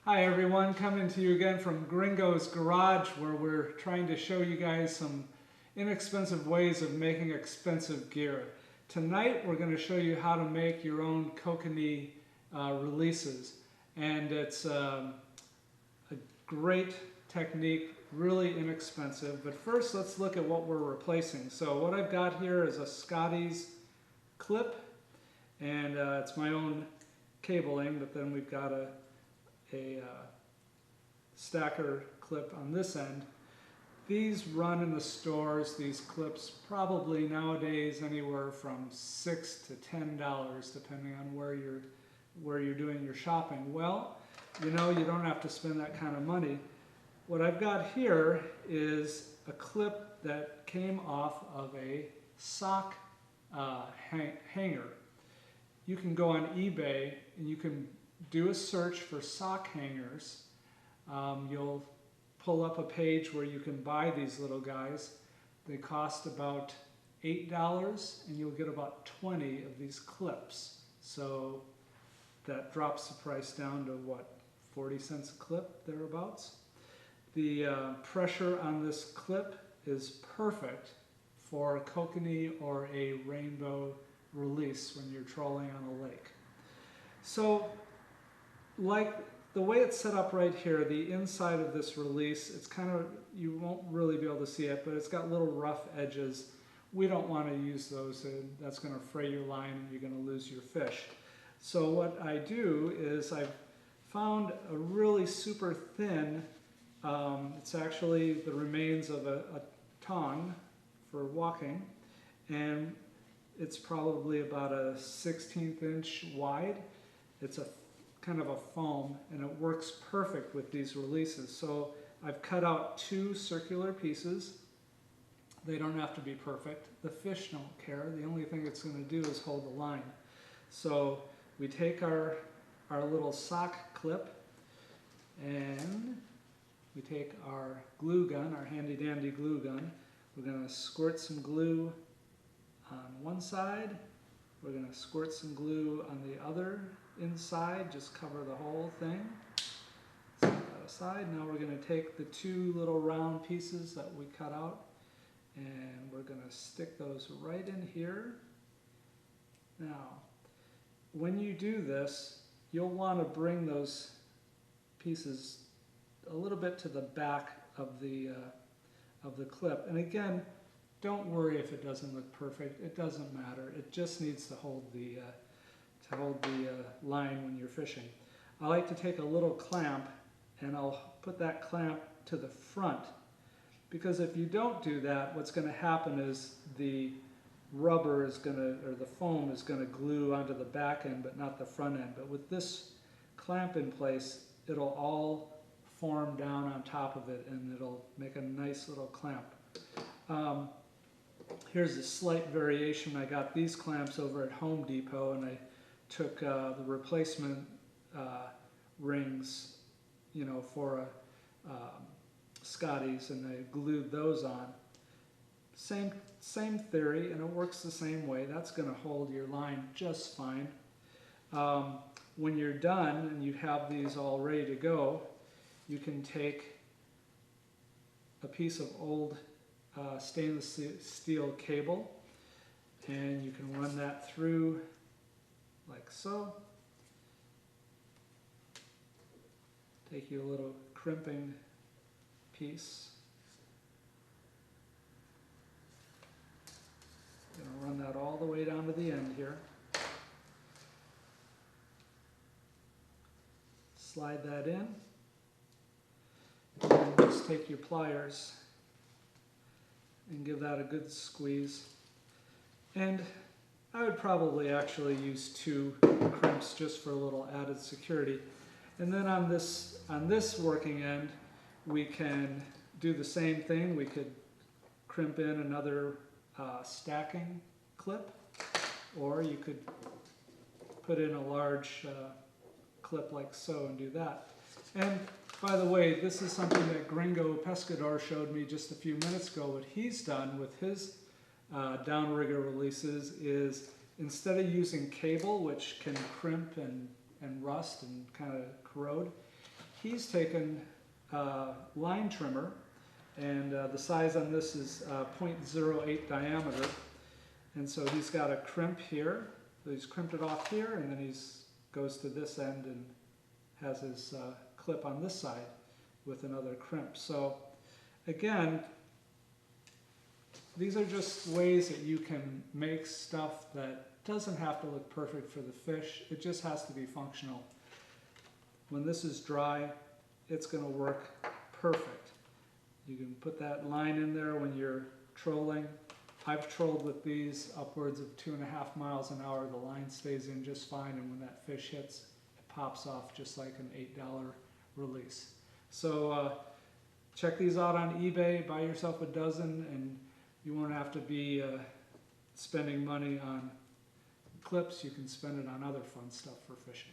Hi everyone, coming to you again from Gringo's Garage, where we're trying to show you guys some inexpensive ways of making expensive gear. Tonight we're going to show you how to make your own Kokanee releases, and it's a great technique, really inexpensive. But first let's look at what we're replacing. So what I've got here is a Scotty's clip, and it's my own cabling, but then we've got a stacker clip on this end. These run in the stores, these clips, probably nowadays anywhere from $6 to $10 depending on where you're doing your shopping. Well, you know, you don't have to spend that kind of money. What I've got here is a clip that came off of a sock hanger. You can go on eBay and you can do a search for sock hangers. You'll pull up a page where you can buy these little guys. They cost about $8 and you'll get about 20 of these clips. So that drops the price down to what, 40 cents a clip, thereabouts. The pressure on this clip is perfect for a kokanee or a rainbow release when you're trolling on a lake. So, like the way it's set up right here, the inside of this release, it's kind of, you won't really be able to see it, but it's got little rough edges. We don't want to use those. That's going to fray your line and you're going to lose your fish. So what I do is I've found a really super thin, it's actually the remains of a tong for walking, and it's probably about a 1/16 inch wide. It's a kind of a foam, and it works perfect with these releases. So I've cut out 2 circular pieces. They don't have to be perfect. The fish don't care. The only thing it's going to do is hold the line. So we take our little sock clip, and we take our glue gun, our handy dandy glue gun. We're going to squirt some glue on one side. We're going to squirt some glue on the other inside, just cover the whole thing. Set that aside. Now we're going to take the 2 little round pieces that we cut out, and we're going to stick those right in here. Now, when you do this, you'll want to bring those pieces a little bit to the back of the clip. And again, don't worry if it doesn't look perfect. It doesn't matter. It just needs to hold the line when you're fishing. I like to take a little clamp and I'll put that clamp to the front, because if you don't do that, what's going to happen is the rubber is going to, or the foam is going to glue onto the back end but not the front end. But with this clamp in place, it'll all form down on top of it and it'll make a nice little clamp. Here's a slight variation. I got these clamps over at Home Depot, and I took the replacement rings, you know, for Scotty's, and I glued those on. Same theory, and it works the same way. That's going to hold your line just fine. When you're done and you have these all ready to go, you can take a piece of old stainless steel cable, and you can run that through like so. Take you a little crimping piece. Gonna run that all the way down to the end here. Slide that in, and just take your pliers and give that a good squeeze. And I would probably actually use 2 crimps just for a little added security. And then on this working end, we can do the same thing. We could crimp in another stacking clip, or you could put in a large clip like so and do that. And by the way, this is something that Gringo Pescador showed me just a few minutes ago. What he's done with his downrigger releases is, instead of using cable, which can crimp and rust and kind of corrode, he's taken line trimmer, and the size on this is 0.08 diameter. And so he's got a crimp here. So he's crimped it off here, and then he's goes to this end and has his clip on this side with another crimp. So again, these are just ways that you can make stuff that doesn't have to look perfect for the fish. It just has to be functional. When this is dry, it's going to work perfect. You can put that line in there when you're trolling. I've trolled with these upwards of 2.5 miles an hour. The line stays in just fine, and when that fish hits, it pops off just like an $8 release. So check these out on eBay, buy yourself a dozen, and you won't have to be spending money on clips. You can spend it on other fun stuff for fishing.